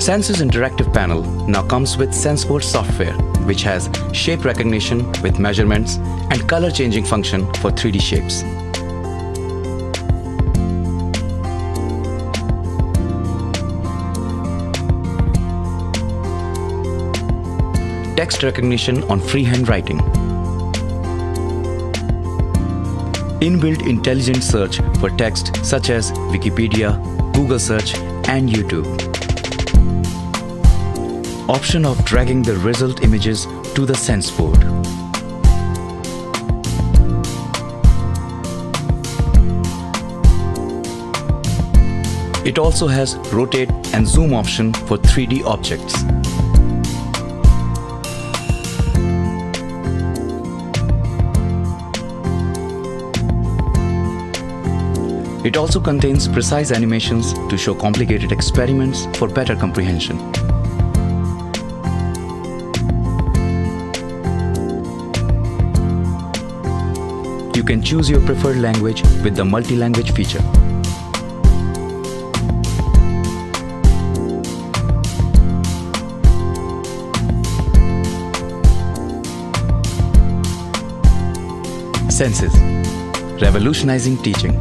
Sense's interactive panel now comes with SenseBoard software, which has shape recognition with measurements and color changing function for 3D shapes. Text recognition on freehand writing. Inbuilt intelligent search for text such as Wikipedia, Google Search, and YouTube. Option of dragging the result images to the SenseBoard. It also has rotate and zoom option for 3D objects. It also contains precise animations to show complicated experiments for better comprehension. You can choose your preferred language with the multi-language feature. Senses, revolutionizing teaching.